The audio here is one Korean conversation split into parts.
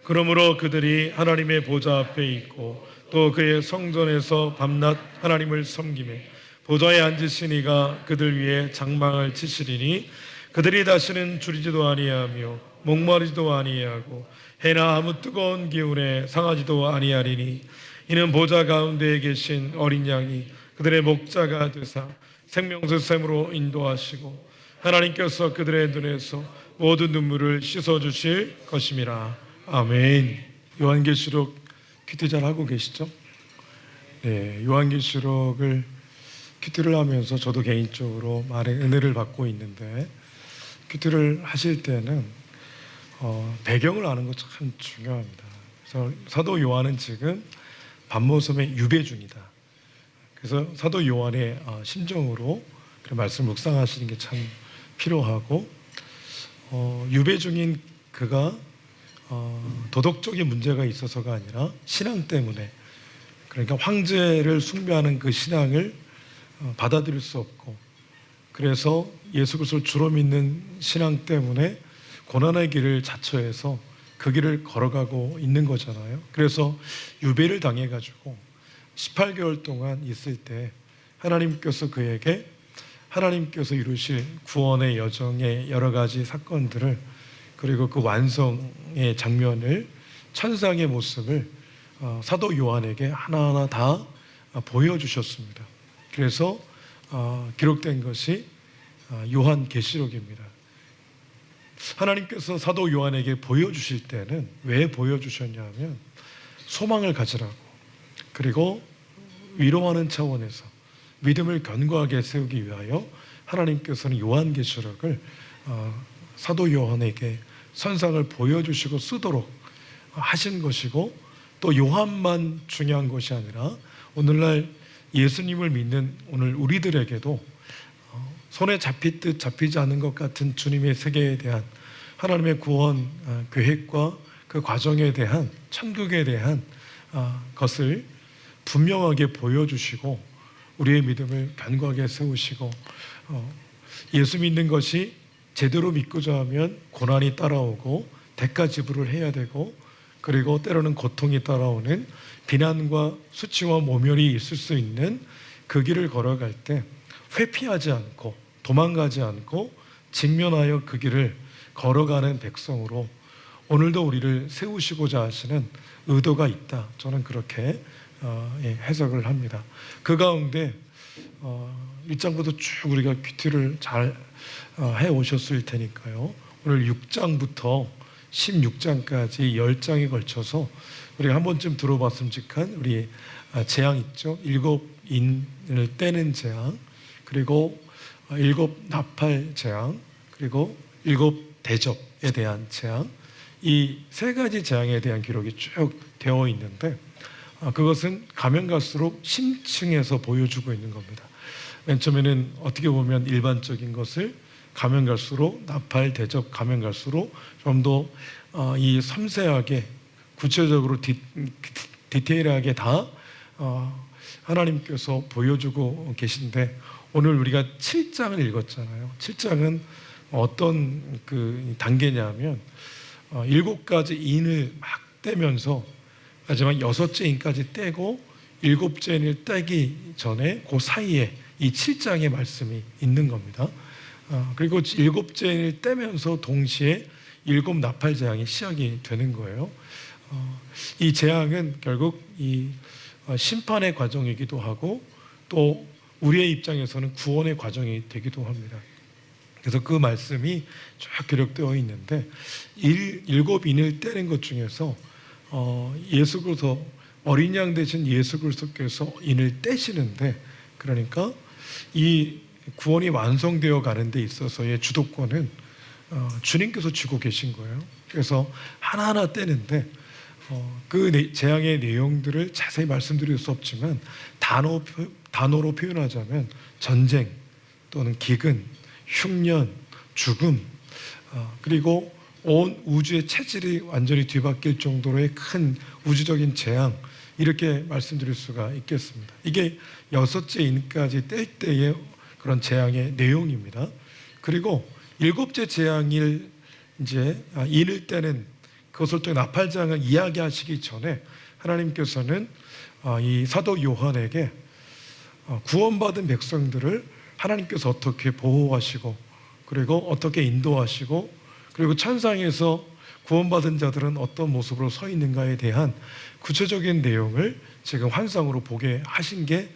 그러므로 그들이 하나님의 보좌 앞에 있고 또 그의 성전에서 밤낮 하나님을 섬기매 보좌에 앉으신 이가 그들 위에 장막을 치시리니 그들이 다시는 줄이지도 아니하며 목마르지도 아니하고 해나 아무 뜨거운 기운에 상하지도 아니하리니 이는 보좌 가운데에 계신 어린 양이 그들의 목자가 되사 생명수 샘으로 인도하시고 하나님께서 그들의 눈에서 모든 눈물을 씻어주실 것임이라. 아멘. 요한계시록 큐티 잘 하고 계시죠? 네, 요한계시록을 큐티를 하면서 저도 개인적으로 많은 은혜를 받고 있는데, 큐티를 하실 때는 배경을 아는 거 참 중요합니다. 그래서 사도 요한은 지금 반모섬의 유배 중이다. 그래서 사도 요한의 심정으로 그런 말씀을 묵상하시는 게 참 필요하고, 유배 중인 그가 도덕적인 문제가 있어서가 아니라 신앙 때문에, 그러니까 황제를 숭배하는 그 신앙을 받아들일 수 없고, 그래서 예수 그리스도를 주로 믿는 신앙 때문에 고난의 길을 자처해서 그 길을 걸어가고 있는 거잖아요. 그래서 유배를 당해가지고 18개월 동안 있을 때 하나님께서 그에게 하나님께서 이루실 구원의 여정의 여러 가지 사건들을, 그리고 그 완성의 장면을, 천상의 모습을 사도 요한에게 하나하나 다 보여주셨습니다. 그래서 기록된 것이 요한계시록입니다. 하나님께서 사도 요한에게 보여주실 때는 왜 보여주셨냐면 소망을 가지라고, 그리고 위로하는 차원에서 믿음을 견고하게 세우기 위하여 하나님께서는 요한계시록을 사도 요한에게 선상을 보여주시고 쓰도록 하신 것이고, 또 요한만 중요한 것이 아니라 오늘날 예수님을 믿는 오늘 우리들에게도 손에 잡히듯 잡히지 않는 것 같은 주님의 세계에 대한 하나님의 구원 계획과 그 과정에 대한, 천국에 대한 것을 분명하게 보여주시고 우리의 믿음을 견고하게 세우시고, 예수 믿는 것이 제대로 믿고자 하면 고난이 따라오고 대가 지불을 해야 되고, 그리고 때로는 고통이 따라오는 비난과 수치와 모멸이 있을 수 있는 그 길을 걸어갈 때 회피하지 않고 도망가지 않고 직면하여 그 길을 걸어가는 백성으로 오늘도 우리를 세우시고자 하시는 의도가 있다. 저는 그렇게 해석을 합니다. 그 가운데 1장부터 쭉 우리가 큐티를 잘 해오셨을 테니까요, 오늘 6장부터 16장까지 10장에 걸쳐서 우리가 한 번쯤 들어봤음직한 우리 재앙 있죠. 7인을 떼는 재앙, 그리고 7 나팔 재앙, 그리고 7 대접에 대한 재앙, 이 세 가지 재앙에 대한 기록이 쭉 되어 있는데, 그것은 가면 갈수록 심층에서 보여주고 있는 겁니다. 맨 처음에는 어떻게 보면 일반적인 것을 가면 갈수록, 나팔, 대접 가면 갈수록 좀 더 이 섬세하게 구체적으로 디테일하게 다 하나님께서 보여주고 계신데, 오늘 우리가 7장을 읽었잖아요. 7장은 어떤 그 단계냐면 7가지 인을 막 떼면서 마지막 6째 인까지 떼고 7째 인을 떼기 전에 그 사이에 이 7장의 말씀이 있는 겁니다. 그리고 7째 인을 떼면서 동시에 7 나팔 재앙이 시작이 되는 거예요. 이 재앙은 결국 이 심판의 과정이기도 하고, 또 우리의 입장에서는 구원의 과정이 되기도 합니다. 그래서 그 말씀이 쭉 기록되어 있는데, 7 인을 떼는 것 중에서 예수 그리스도, 어린 양 되신 예수 그리스도께서 인을 떼시는데, 그러니까 이 구원이 완성되어 가는 데 있어서의 주도권은 주님께서 쥐고 계신 거예요. 그래서 하나하나 떼는데 그 재앙의 내용들을 자세히 말씀드릴 수 없지만 단어로 표현하자면 전쟁 또는 기근, 흉년, 죽음, 그리고 온 우주의 체질이 완전히 뒤바뀔 정도로의 큰 우주적인 재앙, 이렇게 말씀드릴 수가 있겠습니다. 이게 6째 인까지 뗄 때의 그런 재앙의 내용입니다. 그리고 7째 재앙일 이제 인을 떼는 그것을 통해 나팔장을 이야기하시기 전에 하나님께서는 이 사도 요한에게 구원받은 백성들을 하나님께서 어떻게 보호하시고 그리고 어떻게 인도하시고 그리고 천상에서 구원받은 자들은 어떤 모습으로 서 있는가에 대한 구체적인 내용을 지금 환상으로 보게 하신 게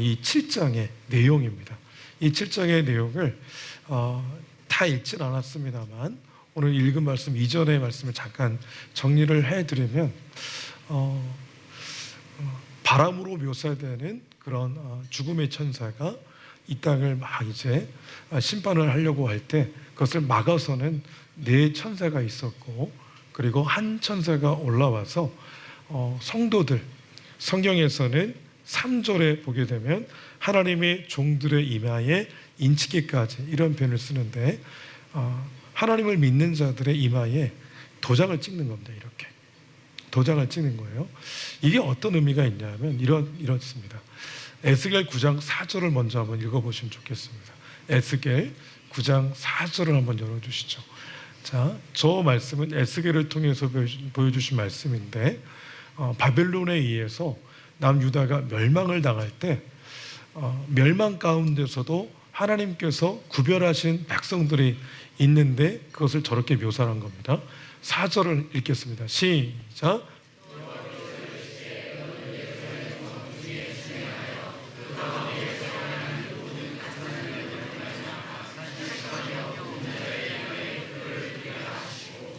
이 7장의 내용입니다. 이 7장의 내용을 다 읽진 않았습니다만 오늘 읽은 말씀 이전의 말씀을 잠깐 정리를 해드리면 바람으로 묘사되는 그런 죽음의 천사가 이 땅을 막 이제 심판을 하려고 할 때 그것을 막아서는 네 천사가 있었고 그리고 한 천사가 올라와서 성도들 성경에서는 3절에 보게 되면 하나님의 종들의 이마에 인치기까지 이런 표현을 쓰는데 하나님을 믿는 자들의 이마에 도장을 찍는 겁니다. 이렇게 도장을 찍는 거예요. 이게 어떤 의미가 있냐면 이렇습니다. 에스겔 9장 4절을 먼저 한번 읽어보시면 좋겠습니다. 에스겔 9장 4절을 한번 열어주시죠. 자, 저 말씀은 에스겔을 통해서 보여주신 말씀인데 바벨론에 의해서 남유다가 멸망을 당할 때 멸망 가운데서도 하나님께서 구별하신 백성들이 있는데 그것을 저렇게 묘사한 겁니다. 4절을 읽겠습니다. 시작.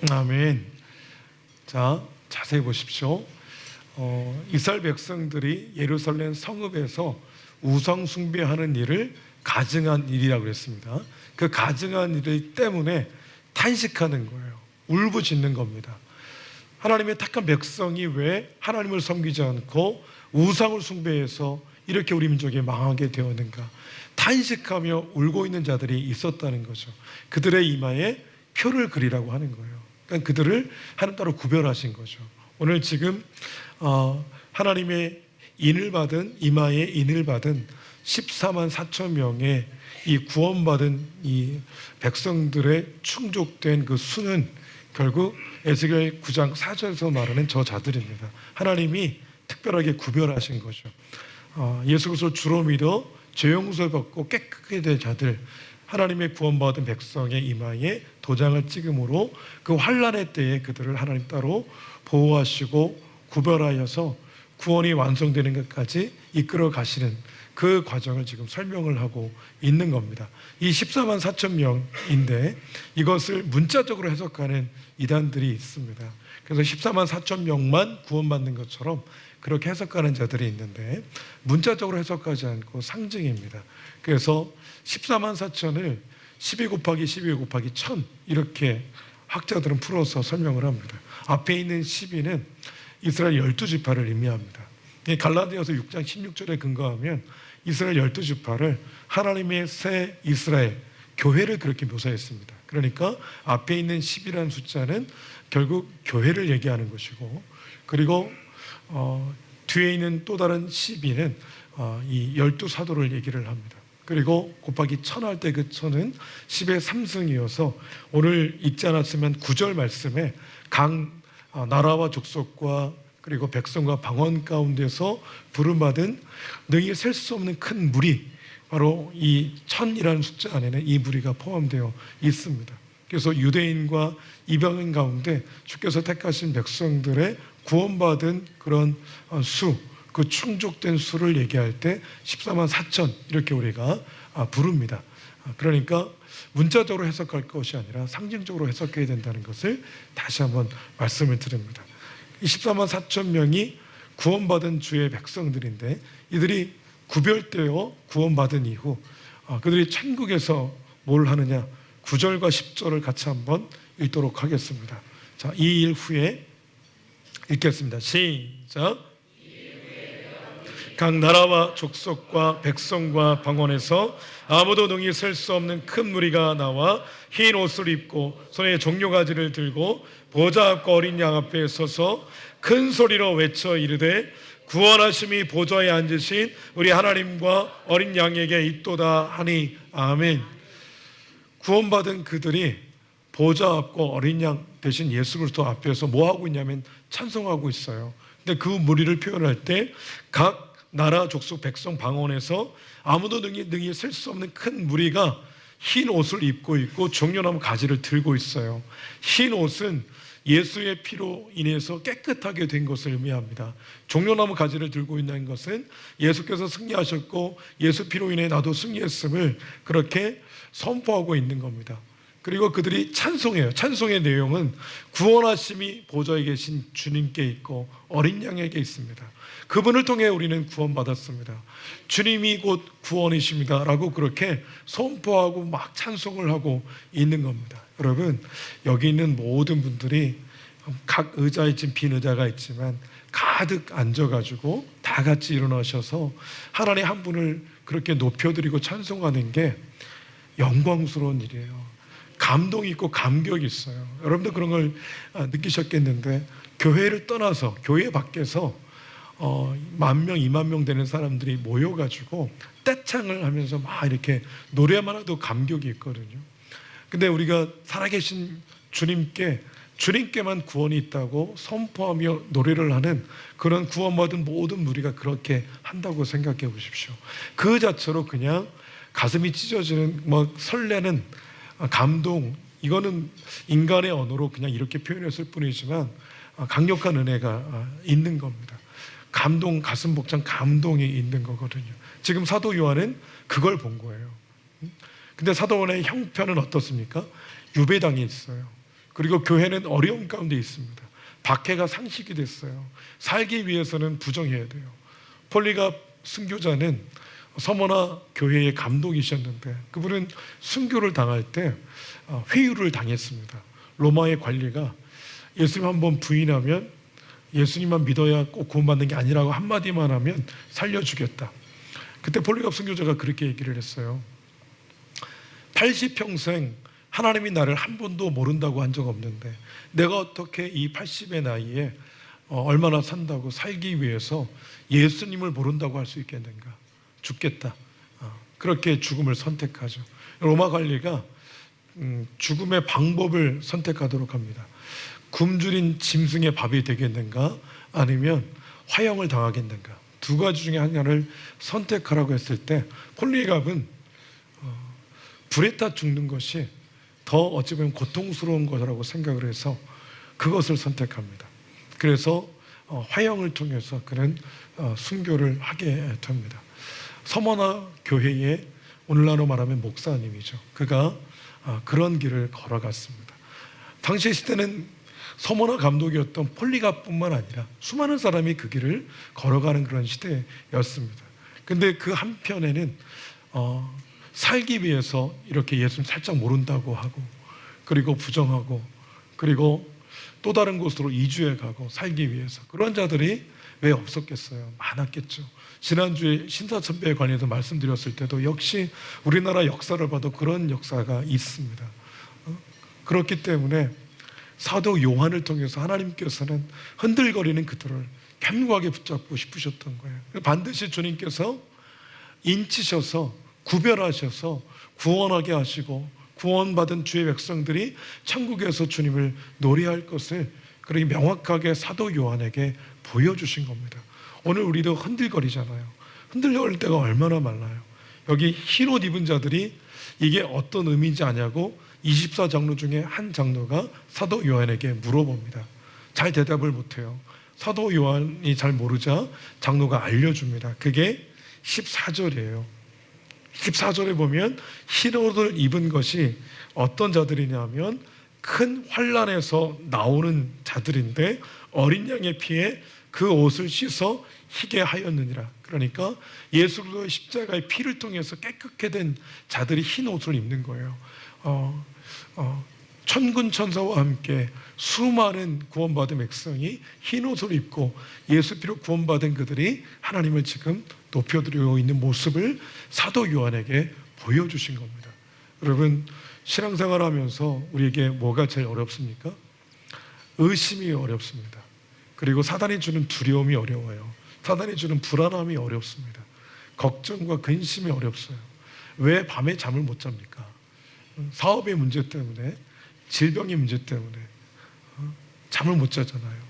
아멘. 자, 자세히 보십시오. 이스라엘 백성들이 예루살렘 성읍에서 우상 숭배하는 일을 가증한 일이라고 그랬습니다. 그 가증한 일 때문에 탄식하는 거예요. 울부짖는 겁니다. 하나님의 택한 백성이 왜 하나님을 섬기지 않고 우상을 숭배해서 이렇게 우리 민족이 망하게 되었는가? 탄식하며 울고 있는 자들이 있었다는 거죠. 그들의 이마에 표를 그리라고 하는 거예요. 그러니까 그들을 하나님 따로 구별하신 거죠. 오늘 지금 하나님의 인을 받은 이마에 인을 받은 14만 4천 명의 이 구원받은 이 백성들의 충족된 그 수는 결국 에스겔 9장 4절에서 말하는 저 자들입니다. 하나님이 특별하게 구별하신 거죠. 예수 그리스도를 주로 믿어 죄 용서를 받고 깨끗하게 된 자들, 하나님의 구원받은 백성의 이마에 도장을 찍음으로 그 환난의 때에 그들을 하나님 따로 보호하시고 구별하여서 구원이 완성되는 것까지 이끌어 가시는 그 과정을 지금 설명을 하고 있는 겁니다. 이 14만 4천 명인데 이것을 문자적으로 해석하는 이단들이 있습니다. 그래서 14만 4천 명만 구원받는 것처럼 그렇게 해석하는 자들이 있는데 문자적으로 해석하지 않고 상징입니다. 그래서 14만 4천을 12 곱하기 12 곱하기 1000 이렇게 학자들은 풀어서 설명을 합니다. 앞에 있는 12는 이스라엘 12지파를 의미합니다. 갈라디아서 6장 16절에 근거하면 이스라엘 12지파를 하나님의 새 이스라엘 교회를 그렇게 묘사했습니다. 그러니까 앞에 있는 10이라는 숫자는 결국 교회를 얘기하는 것이고 그리고 뒤에 있는 또 다른 12는 이 12사도를 얘기를 합니다. 그리고 곱하기 1000 할 때 그 1000은 10의 3승이어서 오늘 읽지 않았으면 9절 말씀에 각 나라와 족속과 그리고 백성과 방언 가운데서 부름받은 능히 셀 수 없는 큰 무리, 바로 이 1000이라는 숫자 안에는 이 무리가 포함되어 있습니다. 그래서 유대인과 이방인 가운데 주께서 택하신 백성들의 구원받은 그런 수, 그 충족된 수를 얘기할 때 14만 4천 이렇게 우리가 부릅니다. 그러니까 문자적으로 해석할 것이 아니라 상징적으로 해석해야 된다는 것을 다시 한번 말씀을 드립니다. 이 14만 4천 명이 구원받은 주의 백성들인데 이들이 구별되어 구원받은 이후 그들이 천국에서 뭘 하느냐 9절과 10절을 같이 한번 읽도록 하겠습니다. 자, 이 일 후에 읽겠습니다. 시작. 각 나라와 족속과 백성과 방언에서 아무도 능히 셀 수 없는 큰 무리가 나와 흰 옷을 입고 손에 종려가지를 들고 보좌 앞과 어린 양 앞에 서서 큰 소리로 외쳐 이르되 구원하심이 보좌에 앉으신 우리 하나님과 어린 양에게 있도다 하니 아멘. 구원받은 그들이 보좌 앞과 어린 양 대신 예수 그리스도 앞에서 뭐 하고 있냐면 찬송하고 있어요. 근데 그 무리를 표현할 때 각 나라 족속 백성 방언에서 아무도 능히 셀 수 없는 큰 무리가 흰 옷을 입고 있고 종려나무 가지를 들고 있어요. 흰 옷은 예수의 피로 인해서 깨끗하게 된 것을 의미합니다. 종려나무 가지를 들고 있는 것은 예수께서 승리하셨고 예수 피로 인해 나도 승리했음을 그렇게 선포하고 있는 겁니다. 그리고 그들이 찬송해요. 찬송의 내용은 구원하심이 보좌에 계신 주님께 있고 어린 양에게 있습니다. 그분을 통해 우리는 구원받았습니다. 주님이 곧 구원이십니다 라고 그렇게 선포하고 막 찬송을 하고 있는 겁니다. 여러분, 여기 있는 모든 분들이 각 의자에 지금 빈 의자가 있지만 가득 앉아가지고 다 같이 일어나셔서 하나님 한 분을 그렇게 높여드리고 찬송하는 게 영광스러운 일이에요. 감동이 있고 감격이 있어요. 여러분도 그런 걸 느끼셨겠는데, 교회를 떠나서 교회 밖에서 10,000명, 20,000명 되는 사람들이 모여가지고 떼창을 하면서 막 이렇게 노래만 해도 감격이 있거든요. 근데 우리가 살아계신 주님께만 구원이 있다고 선포하며 노래를 하는 그런 구원받은 모든 무리가 그렇게 한다고 생각해 보십시오. 그 자체로 그냥 가슴이 찢어지는, 설레는 감동, 이거는 인간의 언어로 그냥 이렇게 표현했을 뿐이지만 강력한 은혜가 있는 겁니다. 감동, 가슴 벅찬 감동이 있는 거거든요. 지금 사도 요한은 그걸 본 거예요. 근데 사도 요한의 형편은 어떻습니까? 유배당에 있어요. 그리고 교회는 어려움 가운데 있습니다. 박해가 상식이 됐어요. 살기 위해서는 부정해야 돼요. 폴리갑 순교자는 서머나 교회의 감독이셨는데 그분은 순교를 당할 때 회유를 당했습니다. 로마의 관리가 예수님 한번 부인하면 예수님만 믿어야 꼭 구원받는 게 아니라고 한마디만 하면 살려주겠다. 그때 폴리갑 순교자가 그렇게 얘기를 했어요. 80평생 하나님이 나를 한 번도 모른다고 한 적 없는데 내가 어떻게 이 80의 나이에 얼마나 산다고 살기 위해서 예수님을 모른다고 할 수 있겠는가. 죽겠다. 그렇게 죽음을 선택하죠. 로마 관리가 죽음의 방법을 선택하도록 합니다. 굶주린 짐승의 밥이 되겠는가 아니면 화형을 당하겠는가, 두 가지 중에 하나를 선택하라고 했을 때 폴리갑은 불에 타 죽는 것이 더 어찌 보면 고통스러운 거라고 생각을 해서 그것을 선택합니다. 그래서 화형을 통해서 그는 순교를 하게 됩니다. 서머나 교회의 오늘날로 말하면 목사님이죠. 그가 그런 길을 걸어갔습니다. 당시 시대는 서머나 감독이었던 폴리갑뿐만 아니라 수많은 사람이 그 길을 걸어가는 그런 시대였습니다. 근데 그 한편에는 살기 위해서 이렇게 예수님 살짝 모른다고 하고, 그리고 부정하고, 그리고 또 다른 곳으로 이주해 가고 살기 위해서 그런 자들이 왜 없었겠어요? 많았겠죠. 지난주에 신사천배에 관해서 말씀드렸을 때도 역시 우리나라 역사를 봐도 그런 역사가 있습니다. 그렇기 때문에 사도 요한을 통해서 하나님께서는 흔들거리는 그들을 견고하게 붙잡고 싶으셨던 거예요. 반드시 주님께서 인치셔서 구별하셔서 구원하게 하시고 구원받은 주의 백성들이 천국에서 주님을 노래할 것을 그렇게 명확하게 사도 요한에게 보여주신 겁니다. 오늘 우리도 흔들거리잖아요. 흔들거릴 때가 얼마나 많아요. 여기 흰 옷 입은 자들이 이게 어떤 의미인지 아냐고 24장로 중에 한 장로가 사도 요한에게 물어봅니다. 잘 대답을 못해요. 사도 요한이 잘 모르자 장로가 알려줍니다. 그게 14절이에요. 14절에 보면 흰 옷을 입은 것이 어떤 자들이냐면 큰 환난에서 나오는 자들인데 어린 양의 피에 그 옷을 씻어 희게 하였느니라. 그러니까 예수 그리스도의 십자가의 피를 통해서 깨끗게 된 자들이 흰 옷을 입는 거예요. 천군 천사와 함께 수많은 구원받은 백성이 흰 옷을 입고 예수 피로 구원받은 그들이 하나님을 지금 높여드리고 있는 모습을 사도 요한에게 보여주신 겁니다. 여러분, 신앙생활 하면서 우리에게 뭐가 제일 어렵습니까? 의심이 어렵습니다. 그리고 사단이 주는 두려움이 어려워요. 사단이 주는 불안함이 어렵습니다. 걱정과 근심이 어렵어요. 왜 밤에 잠을 못 잡니까? 사업의 문제 때문에, 질병의 문제 때문에, 잠을 못 자잖아요.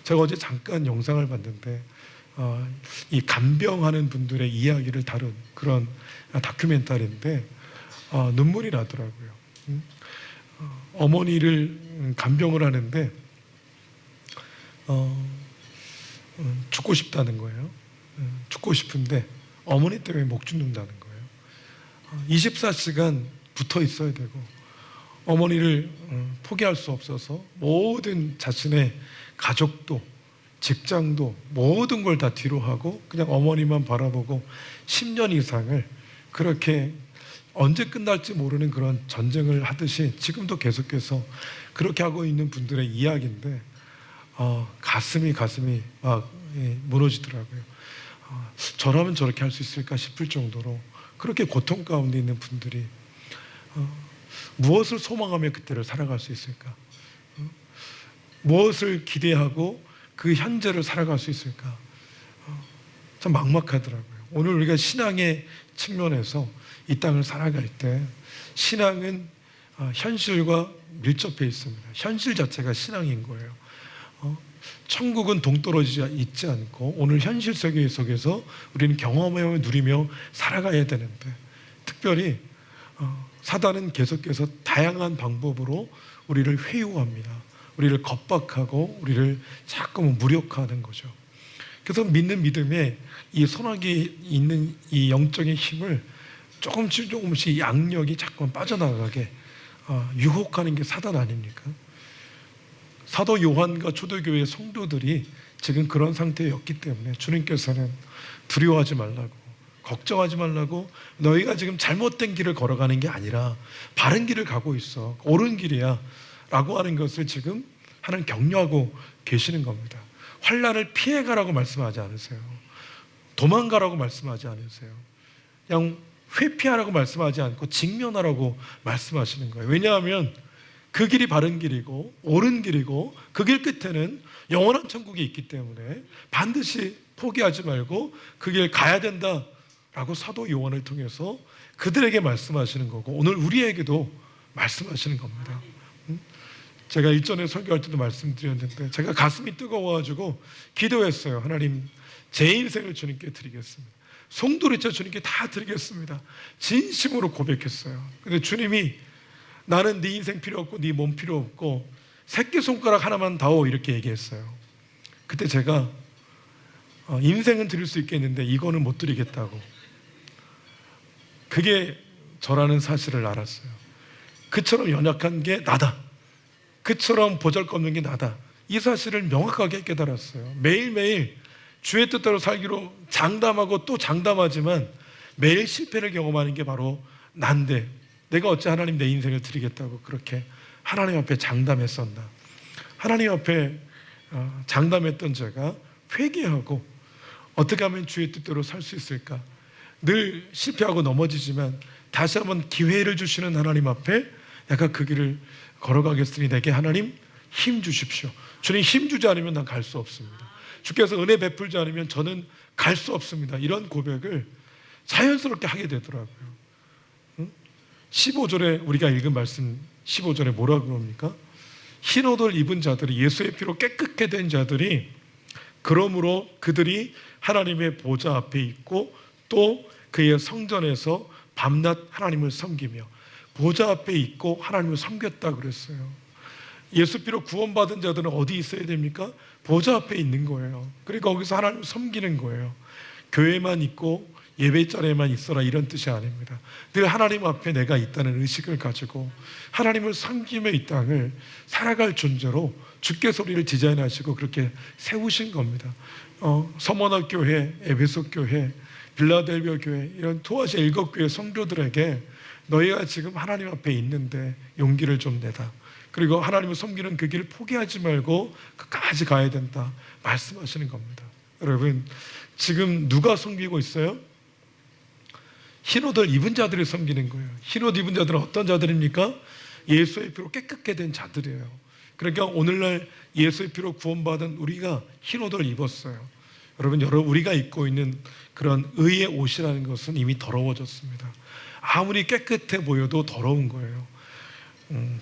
제가 어제 잠깐 영상을 봤는데 이 간병하는 분들의 이야기를 다룬 그런 다큐멘터리인데 눈물이 나더라고요. 어머니를 간병을 하는데 죽고 싶다는 거예요. 죽고 싶은데 어머니 때문에 목 죽는다는 거예요. 24시간 붙어 있어야 되고 어머니를 포기할 수 없어서 모든 자신의 가족도 직장도 모든 걸 다 뒤로 하고 그냥 어머니만 바라보고 10년 이상을 그렇게 언제 끝날지 모르는 그런 전쟁을 하듯이 지금도 계속해서 그렇게 하고 있는 분들의 이야기인데 가슴이 막 무너지더라고요. 저라면 저렇게 할 수 있을까 싶을 정도로 그렇게 고통 가운데 있는 분들이 무엇을 소망하며 그때를 살아갈 수 있을까? 무엇을 기대하고 그 현재를 살아갈 수 있을까? 참 막막하더라고요. 오늘 우리가 신앙의 측면에서 이 땅을 살아갈 때 신앙은 현실과 밀접해 있습니다. 현실 자체가 신앙인 거예요. 천국은 동떨어지지 있지 않고 오늘 현실 세계 속에서 우리는 경험하며 누리며 살아가야 되는데 특별히 사단은 계속해서 다양한 방법으로 우리를 회유합니다. 우리를 겁박하고 우리를 자꾸만 무력화하는 거죠. 그래서 믿는 믿음에 이 선악이 있는 이 영적인 힘을 조금씩 양력이 자꾸만 빠져나가게 유혹하는 게 사단 아닙니까? 사도 요한과 초대교회 성도들이 지금 그런 상태였기 때문에 주님께서는 두려워하지 말라고 걱정하지 말라고 너희가 지금 잘못된 길을 걸어가는 게 아니라 바른 길을 가고 있어 옳은 길이야 라고 하는 것을 지금 하나님 격려하고 계시는 겁니다. 환난을 피해가라고 말씀하지 않으세요. 도망가라고 말씀하지 않으세요. 그냥 회피하라고 말씀하지 않고 직면하라고 말씀하시는 거예요. 왜냐하면 그 길이 바른 길이고 옳은 길이고 그 길 끝에는 영원한 천국이 있기 때문에 반드시 포기하지 말고 그 길 가야 된다라고 사도 요한을 통해서 그들에게 말씀하시는 거고 오늘 우리에게도 말씀하시는 겁니다. 제가 일전에 설교할 때도 말씀드렸는데 제가 가슴이 뜨거워가지고 기도했어요. 하나님 제 인생을 주님께 드리겠습니다. 송두리째 주님께 다 드리겠습니다. 진심으로 고백했어요. 근데 주님이 나는 네 인생 필요 없고 네 몸 필요 없고 새끼손가락 하나만 다오 이렇게 얘기했어요. 그때 제가 인생은 드릴 수 있겠는데 이거는 못 드리겠다고. 그게 저라는 사실을 알았어요. 그처럼 연약한 게 나다. 그처럼 보잘것없는 게 나다. 이 사실을 명확하게 깨달았어요. 매일매일 주의 뜻대로 살기로 장담하고 또 장담하지만 매일 실패를 경험하는 게 바로 난데 내가 어찌 하나님 내 인생을 드리겠다고 그렇게 하나님 앞에 장담했었나. 하나님 앞에 장담했던 제가 회개하고 어떻게 하면 주의 뜻대로 살 수 있을까. 늘 실패하고 넘어지지만 다시 한번 기회를 주시는 하나님 앞에 약간 그 길을 걸어가겠으니 내게 하나님 힘 주십시오. 주님 힘 주지 않으면 난 갈 수 없습니다. 주께서 은혜 베풀지 않으면 저는 갈 수 없습니다. 이런 고백을 자연스럽게 하게 되더라고요. 15절에 우리가 읽은 말씀 15절에 뭐라고 그럽니까? 흰 옷을 입은 자들이 예수의 피로 깨끗게 된 자들이 그러므로 그들이 하나님의 보좌 앞에 있고 또 그의 성전에서 밤낮 하나님을 섬기며 보좌 앞에 있고 하나님을 섬겼다 그랬어요. 예수 피로 구원받은 자들은 어디 있어야 됩니까? 보좌 앞에 있는 거예요. 그러니까 거기서 하나님을 섬기는 거예요. 교회만 있고 예배 자리에만 있어라 이런 뜻이 아닙니다. 늘 하나님 앞에 내가 있다는 의식을 가지고 하나님을 섬기며 이 땅을 살아갈 존재로 주께서 우리를 디자인하시고 그렇게 세우신 겁니다. 서머나 교회, 에베소 교회, 빌라델비아 교회 이런 토아시아 7교회 성도들에게 너희가 지금 하나님 앞에 있는데 용기를 좀 내다. 그리고 하나님을 섬기는 그 길을 포기하지 말고 끝까지 가야 된다 말씀하시는 겁니다. 여러분 지금 누가 섬기고 있어요? 흰옷을 입은 자들이 섬기는 거예요. 흰옷 입은 자들은 어떤 자들입니까? 예수의 피로 깨끗게 된 자들이에요. 그러니까 오늘날 예수의 피로 구원받은 우리가 흰옷을 입었어요. 여러분 우리가 입고 있는 그런 의의 옷이라는 것은 이미 더러워졌습니다. 아무리 깨끗해 보여도 더러운 거예요.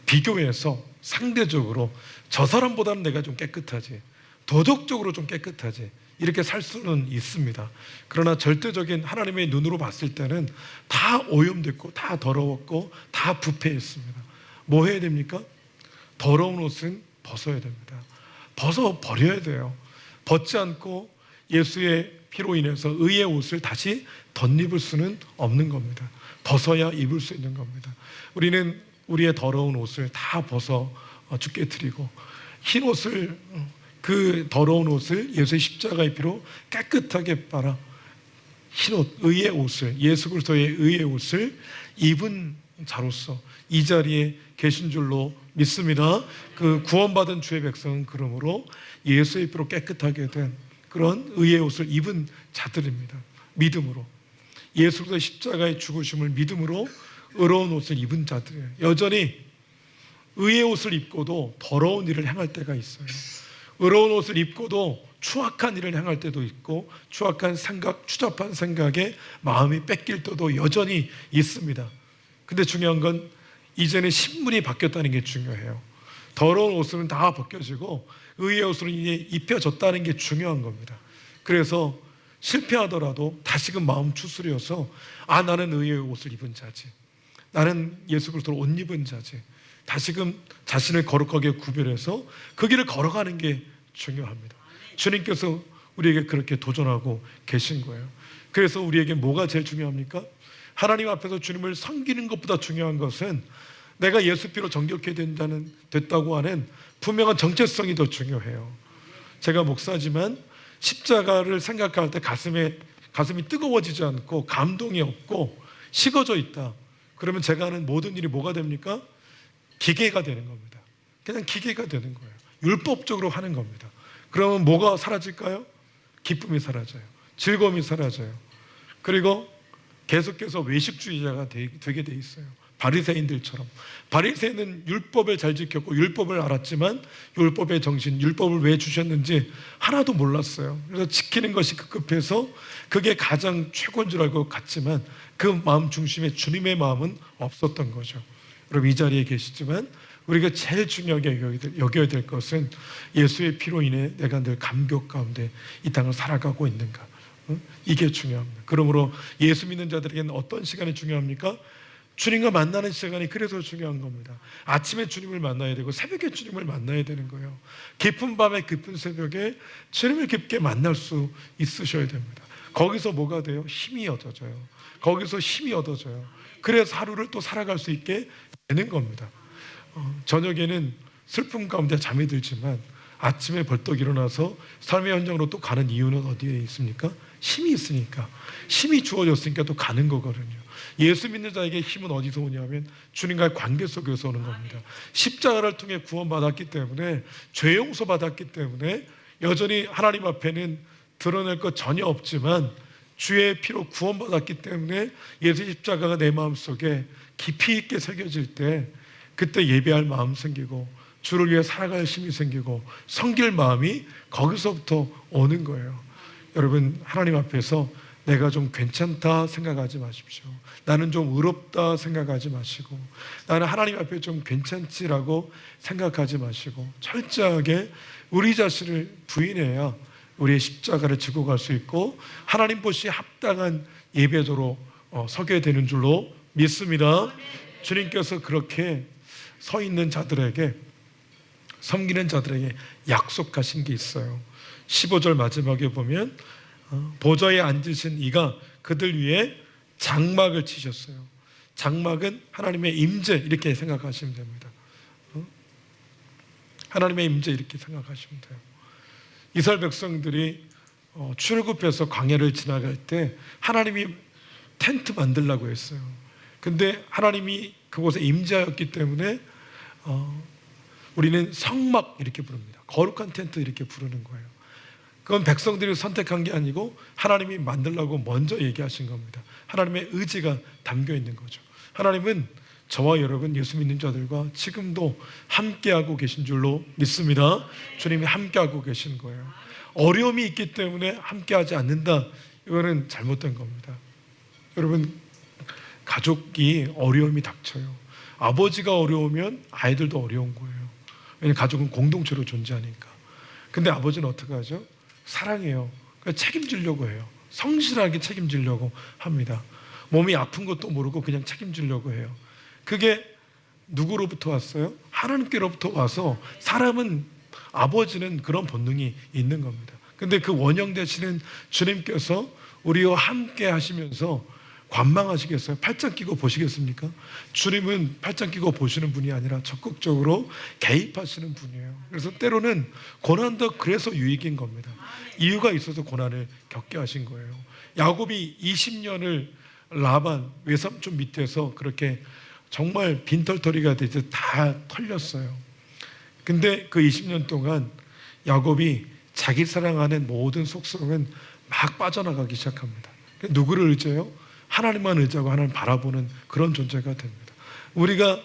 비교해서 상대적으로 저 사람보다는 내가 좀 깨끗하지, 도덕적으로 좀 깨끗하지, 이렇게 살 수는 있습니다. 그러나 절대적인 하나님의 눈으로 봤을 때는 다 오염됐고 다 더러웠고 다 부패했습니다. 뭐 해야 됩니까? 더러운 옷은 벗어야 됩니다. 벗어 버려야 돼요. 벗지 않고 예수의 피로 인해서 의의 옷을 다시 덧입을 수는 없는 겁니다. 벗어야 입을 수 있는 겁니다. 우리는 우리의 더러운 옷을 다 벗어 주께 드리고, 흰 옷을, 그 더러운 옷을 예수의 십자가의 피로 깨끗하게 빨아 흰 옷, 의의 옷을, 예수 그리스도의 의의 옷을 입은 자로서 이 자리에 계신 줄로 믿습니다. 그 구원받은 주의 백성은 그러므로 예수의 피로 깨끗하게 된 그런 의의 옷을 입은 자들입니다. 믿음으로 예수 그리스도의 십자가의 죽으심을 믿음으로 의로운 옷을 입은 자들이에요. 여전히 의의 옷을 입고도 더러운 일을 행할 때가 있어요. 의로운 옷을 입고도 추악한 일을 행할 때도 있고, 추악한 생각, 추잡한 생각에 마음이 뺏길 때도 여전히 있습니다. 근데 중요한 건 이제는 신분이 바뀌었다는 게 중요해요. 더러운 옷은 다 벗겨지고 의의 옷으로 이제 입혀졌다는 게 중요한 겁니다. 그래서 실패하더라도 다시금 마음 추스려서, 아, 나는 의의 옷을 입은 자지, 나는 예수 그리스도로 옷 입은 자지, 다시금 자신을 거룩하게 구별해서 그 길을 걸어가는 게 중요합니다. 주님께서 우리에게 그렇게 도전하고 계신 거예요. 그래서 우리에게 뭐가 제일 중요합니까? 하나님 앞에서 주님을 섬기는 것보다 중요한 것은 내가 예수 피로 정결케 됐다고 하는 분명한 정체성이 더 중요해요. 제가 목사지만 십자가를 생각할 때 가슴이 뜨거워지지 않고 감동이 없고 식어져 있다. 그러면 제가 하는 모든 일이 뭐가 됩니까? 기계가 되는 겁니다. 그냥 기계가 되는 거예요. 율법적으로 하는 겁니다. 그러면 뭐가 사라질까요? 기쁨이 사라져요. 즐거움이 사라져요. 그리고 계속해서 외식주의자가 되게 돼 있어요. 바리새인들처럼. 바리새인은 율법을 잘 지켰고 율법을 알았지만 율법의 정신, 율법을 왜 주셨는지 하나도 몰랐어요. 그래서 지키는 것이 급급해서 그게 가장 최고인 줄 알고 갔지만 그 마음 중심에 주님의 마음은 없었던 거죠. 여러분, 이 자리에 계시지만 우리가 제일 중요하게 여겨야 될 것은 예수의 피로 인해 내가 늘 감격 가운데 이 땅을 살아가고 있는가. 이게 중요합니다. 그러므로 예수 믿는 자들에게는 어떤 시간이 중요합니까? 주님과 만나는 시간이 그래서 중요한 겁니다. 아침에 주님을 만나야 되고 새벽에 주님을 만나야 되는 거예요. 깊은 밤에 깊은 새벽에 주님을 깊게 만날 수 있으셔야 됩니다. 거기서 뭐가 돼요? 힘이 얻어져요. 거기서 힘이 얻어져요. 그래서 하루를 또 살아갈 수 있게 되는 겁니다. 저녁에는 슬픔 가운데 잠이 들지만 아침에 벌떡 일어나서 삶의 현장으로 또 가는 이유는 어디에 있습니까? 힘이 있으니까. 힘이 주어졌으니까 또 가는 거거든요. 예수 믿는 자에게 힘은 어디서 오냐면 주님과의 관계 속에서 오는 겁니다. 십자가를 통해 구원받았기 때문에, 죄 용서 받았기 때문에 여전히 하나님 앞에는 드러낼 것 전혀 없지만 주의 피로 구원받았기 때문에 예수 십자가가 내 마음속에 깊이 있게 새겨질 때 그때 예배할 마음 생기고 주를 위해 살아갈 힘이 생기고 섬길 마음이 거기서부터 오는 거예요. 여러분, 하나님 앞에서 내가 좀 괜찮다 생각하지 마십시오. 나는 좀 의롭다 생각하지 마시고, 나는 하나님 앞에 좀 괜찮지라고 생각하지 마시고, 철저하게 우리 자신을 부인해야 우리의 십자가를 지고 갈 수 있고 하나님 보시 합당한 예배자로 서게 되는 줄로 믿습니다. 주님께서 그렇게 서 있는 자들에게, 섬기는 자들에게 약속하신 게 있어요. 15절 마지막에 보면 보좌에 앉으신 이가 그들 위에 장막을 치셨어요. 장막은 하나님의 임재, 이렇게 생각하시면 됩니다. 하나님의 임재 이렇게 생각하시면 돼요. 이스라엘 백성들이 출애굽해서 광야를 지나갈 때 하나님이 텐트 만들라고 했어요. 근데 하나님이 그곳에 임재하였기 때문에 우리는 성막 이렇게 부릅니다. 거룩한 텐트 이렇게 부르는 거예요. 그건 백성들이 선택한 게 아니고 하나님이 만들라고 먼저 얘기하신 겁니다. 하나님의 의지가 담겨 있는 거죠. 하나님은 저와 여러분 예수 믿는 자들과 지금도 함께하고 계신 줄로 믿습니다. 주님이 함께하고 계신 거예요. 어려움이 있기 때문에 함께하지 않는다, 이거는 잘못된 겁니다. 여러분, 가족이 어려움이 닥쳐요. 아버지가 어려우면 아이들도 어려운 거예요. 왜냐하면 가족은 공동체로 존재하니까. 근데 아버지는 어떻게 하죠? 사랑해요. 그러니까 책임지려고 해요. 성실하게 책임지려고 합니다. 몸이 아픈 것도 모르고 그냥 책임지려고 해요. 그게 누구로부터 왔어요? 하나님께로부터 와서 사람은, 아버지는 그런 본능이 있는 겁니다. 근데 그 원형 되시는 주님께서 우리와 함께 하시면서 관망하시겠어요? 팔짱 끼고 보시겠습니까? 주님은 팔짱 끼고 보시는 분이 아니라 적극적으로 개입하시는 분이에요. 그래서 때로는 고난도 그래서 유익인 겁니다. 이유가 있어서 고난을 겪게 하신 거예요. 야곱이 20년을 라반 외삼촌 밑에서 그렇게 정말 빈털터리가 되듯 다 털렸어요. 근데 그 20년 동안 야곱이 자기 사랑하는 모든 속성은 막 빠져나가기 시작합니다. 누구를 의지해요? 하나님만 의지하고 하나님 바라보는 그런 존재가 됩니다. 우리가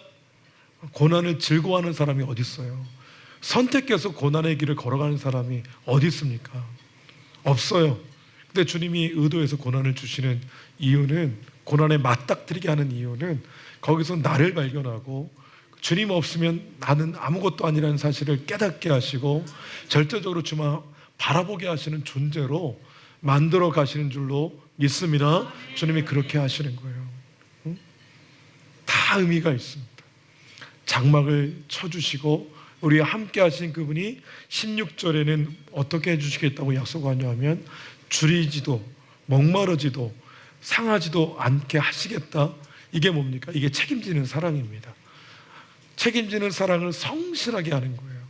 고난을 즐거워하는 사람이 어디 있어요? 선택해서 고난의 길을 걸어가는 사람이 어디 있습니까? 없어요. 근데 주님이 의도해서 고난을 주시는 이유는, 고난에 맞닥뜨리게 하는 이유는 거기서 나를 발견하고 주님 없으면 나는 아무것도 아니라는 사실을 깨닫게 하시고 절대적으로 주만 바라보게 하시는 존재로 만들어 가시는 줄로 믿습니다. 주님이 그렇게 하시는 거예요. 다 의미가 있습니다. 장막을 쳐주시고 우리와 함께 하신 그분이 16절에는 어떻게 해주시겠다고 약속하냐면 줄이지도 목마르지도 상하지도 않게 하시겠다. 이게 뭡니까? 이게 책임지는 사랑입니다. 책임지는 사랑을 성실하게 하는 거예요.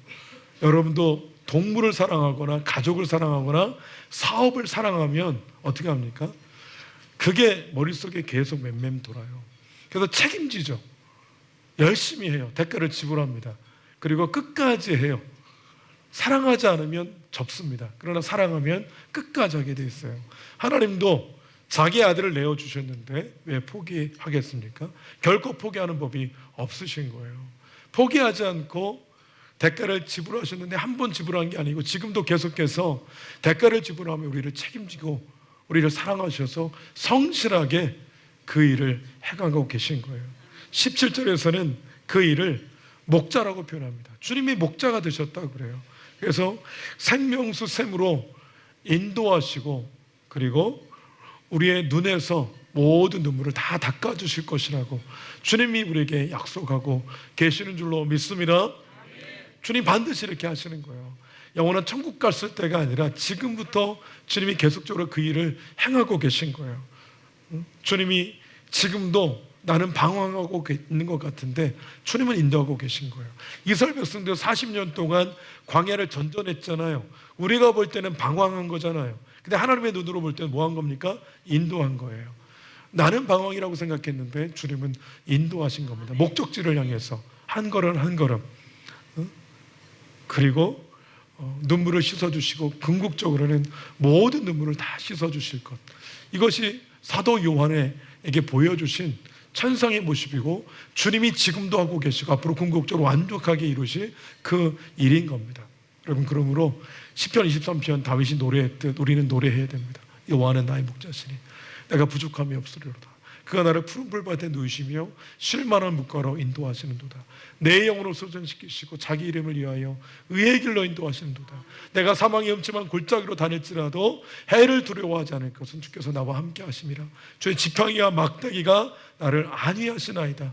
여러분도 동물을 사랑하거나 가족을 사랑하거나 사업을 사랑하면 어떻게 합니까? 그게 머릿속에 계속 맴맴 돌아요. 그래서 책임지죠. 열심히 해요. 대가를 지불합니다. 그리고 끝까지 해요. 사랑하지 않으면 접습니다. 그러나 사랑하면 끝까지 하게 돼 있어요. 하나님도 자기 아들을 내어주셨는데 왜 포기하겠습니까? 결코 포기하는 법이 없으신 거예요. 포기하지 않고 대가를 지불하셨는데 한 번 지불한 게 아니고 지금도 계속해서 대가를 지불하며 우리를 책임지고 우리를 사랑하셔서 성실하게 그 일을 해가고 계신 거예요. 17절에서는 그 일을 목자라고 표현합니다. 주님이 목자가 되셨다고 그래요. 그래서 생명수 샘으로 인도하시고 그리고 우리의 눈에서 모든 눈물을 다 닦아주실 것이라고 주님이 우리에게 약속하고 계시는 줄로 믿습니다. 주님 반드시 이렇게 하시는 거예요. 영원한 천국 갔을 때가 아니라 지금부터 주님이 계속적으로 그 일을 행하고 계신 거예요. 주님이 지금도 나는 방황하고 있는 것 같은데 주님은 인도하고 계신 거예요. 이스라엘 백성들 40년 동안 광야를 전전했잖아요. 우리가 볼 때는 방황한 거잖아요. 근데 하나님의 눈으로 볼 때는 뭐 한 겁니까? 인도한 거예요. 나는 방황이라고 생각했는데 주님은 인도하신 겁니다. 목적지를 향해서 한 걸음 한 걸음. 그리고 눈물을 씻어주시고 궁극적으로는 모든 눈물을 다 씻어주실 것. 이것이 사도 요한에게 보여주신 천상의 모습이고 주님이 지금도 하고 계시고 앞으로 궁극적으로 완벽하게 이루실 그 일인 겁니다. 여러분, 그러므로 시편 23편 다윗이 노래했듯 우리는 노래해야 됩니다. 여호와는 나의 목자시니 내가 부족함이 없으리로다. 그가 나를 푸른 풀밭에 누이시며 쉴 만한 물가로 인도하시는도다. 내 영혼을 소전시키시고 자기 이름을 위하여 의의 길로 인도하시는도다. 내가 사망의 음침한 골짜기로 다닐지라도 해를 두려워하지 않을 것은 주께서 나와 함께 하심이라. 주의 지팡이와 막대기가 나를 안위하시나이다.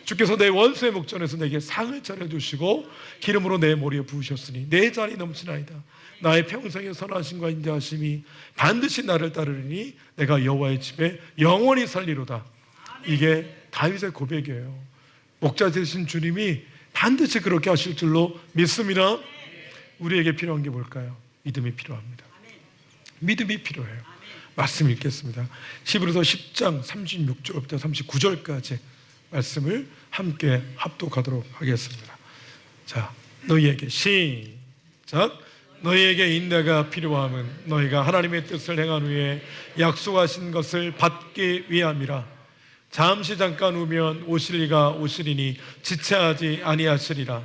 주께서 내 원수의 목전에서 내게 상을 차려주시고 기름으로 내 머리에 부으셨으니 내 잔이 넘치나이다. 나의 평생의 선하심과 인자하심이 반드시 나를 따르리니 내가 여호와의 집에 영원히 살리로다. 이게 다윗의 고백이에요. 목자 되신 주님이 반드시 그렇게 하실 줄로 믿습니다. 우리에게 필요한 게 뭘까요? 믿음이 필요합니다. 믿음이 필요해요. 말씀 읽겠습니다. 히브리서 10장 36절부터 39절까지 말씀을 함께 합독하도록 하겠습니다. 자, 너희에게 시작. 너희에게 인내가 필요함은 너희가 하나님의 뜻을 행한 후에 약속하신 것을 받기 위함이라. 잠시 잠깐 우면 오실 이가 오시리니 지체하지 아니하시리라.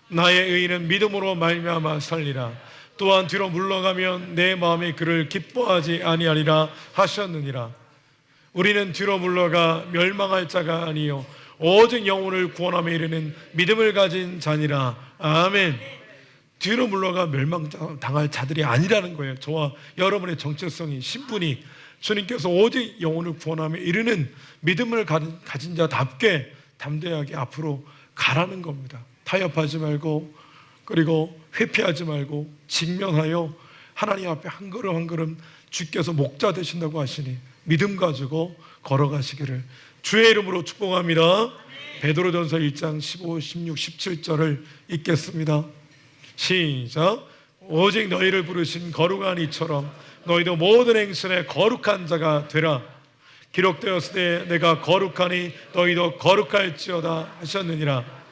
나의 의인은 믿음으로 말미암아 살리라. 또한 뒤로 물러가면 내 마음이 그를 기뻐하지 아니하리라 하셨느니라. 우리는 뒤로 물러가 멸망할 자가 아니요 오직 영혼을 구원함에 이르는 믿음을 가진 자니라. 아멘. 뒤로 물러가 멸망당할 자들이 아니라는 거예요. 저와 여러분의 정체성이, 신분이 주님께서 오직 영혼을 구원함에 이르는 믿음을 가진 자답게 담대하게 앞으로 가라는 겁니다. 타협하지 말고, 그리고 회피하지 말고 직면하여 하나님 앞에 한 걸음 한 걸음 주께서 목자 되신다고 하시니 믿음 가지고 걸어가시기를 주의 이름으로 축복합니다. 베드로전서 1장 15, 16, 17절을 읽겠습니다. 시작. 오직 너희를 부르신 거룩한 이처럼 너희도 모든 행실에 거룩한 자가 되라. 기록되었으되 내가 거룩하니 너희도 거룩할지어다 하셨느니라.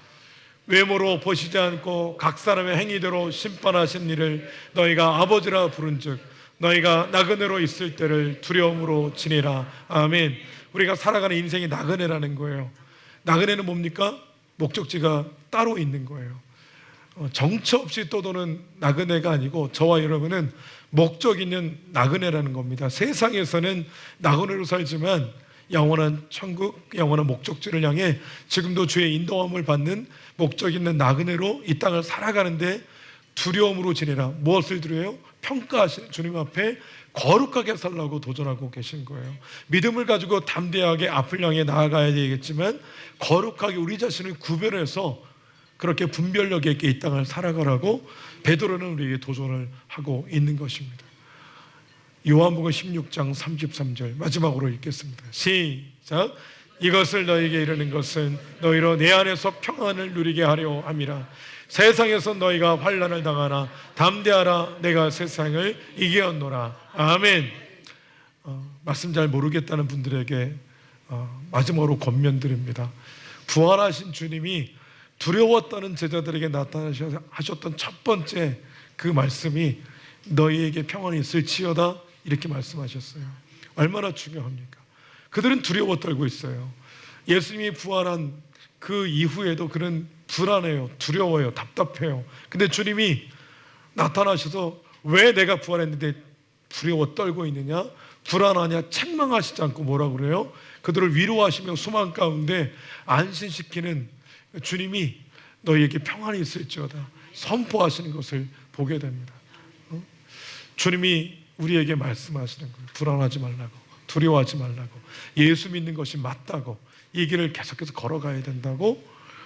외모로 보시지 않고 각 사람의 행위대로 심판하신 이를 너희가 아버지라 부른즉 너희가 나그네로 있을 때를 두려움으로 지내라. 아멘. 우리가 살아가는 인생이 나그네라는 거예요. 나그네는 뭡니까? 목적지가 따로 있는 거예요. 정처 없이 떠도는 나그네가 아니고 저와 여러분은 목적 있는 나그네라는 겁니다. 세상에서는 나그네로 살지만 영원한 천국, 영원한 목적지를 향해 지금도 주의 인도함을 받는 목적 있는 나그네로 이 땅을 살아가는데 두려움으로 지내라. 무엇을 두려워요? 평가하시는 주님 앞에 거룩하게 살라고 도전하고 계신 거예요. 믿음을 가지고 담대하게 앞을 향해 나아가야 되겠지만 거룩하게 우리 자신을 구별해서 그렇게 분별력 있게 이 땅을 살아가라고 베드로는 우리에게 도전을 하고 있는 것입니다. 요한복음 16장 33절 마지막으로 읽겠습니다. 시작. 이것을 너희에게 이르는 것은 너희로 내 안에서 평안을 누리게 하려 함이라. 세상에서 너희가 환난을 당하나 담대하라. 내가 세상을 이기었노라. 아멘. 말씀 잘 모르겠다는 분들에게 마지막으로 권면드립니다. 부활하신 주님이 두려웠다는 제자들에게 나타나셨던 첫 번째 그 말씀이 너희에게 평안이 있을지어다 이렇게 말씀하셨어요. 얼마나 중요합니까? 그들은 두려워 떨고 있어요. 예수님이 부활한 그 이후에도 그는 불안해요, 두려워요, 답답해요. 근데 주님이 나타나셔서 왜 내가 부활했는데 두려워 떨고 있느냐? 불안하냐? 책망하시지 않고 뭐라 그래요? 그들을 위로하시며 소망 가운데 안심시키는 주님이 너희에게 평안이 있을지어다 선포하시는 것을 보게 됩니다. 주님이 우리에게 말씀하시는 거예요. 불안하지 말라고, 두려워하지 말라고, 예수 믿는 것이 맞다고, 이 길을 계속해서 걸어가야 된다고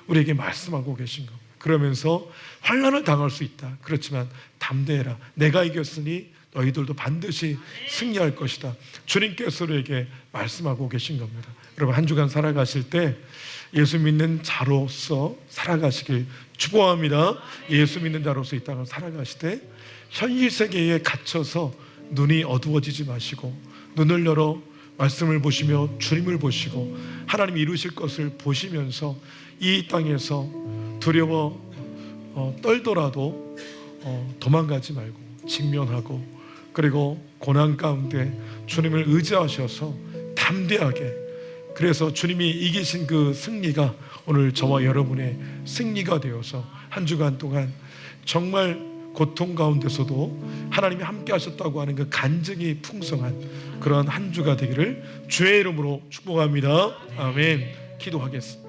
우리에게 말씀하고 계신 겁니다. 그러면서 환난을 당할 수 있다. 그렇지만 담대해라. 내가 이겼으니 너희들도 반드시 승리할 것이다. 주님께서 우리에게 말씀하고 계신 겁니다. 여러분 한 주간 살아가실 때 예수 믿는 자로서 살아가시길 축복합니다. 예수 믿는 자로서 이 땅을 살아가실 때 현실 세계에 갇혀서 눈이 어두워지지 마시고 눈을 열어 말씀을 보시며 주님을 보시고 하나님이 이루실 것을 보시면서 이 땅에서 두려워 떨더라도 도망가지 말고 직면하고 그리고 고난 가운데 주님을 의지하셔서 담대하게, 그래서 주님이 이기신 그 승리가 오늘 저와 여러분의 승리가 되어서 한 주간 동안 정말 고통 가운데서도 하나님이 함께 하셨다고 하는 그 간증이 풍성한 그런 한 주가 되기를 주의 이름으로 축복합니다. 아멘. 기도하겠습니다.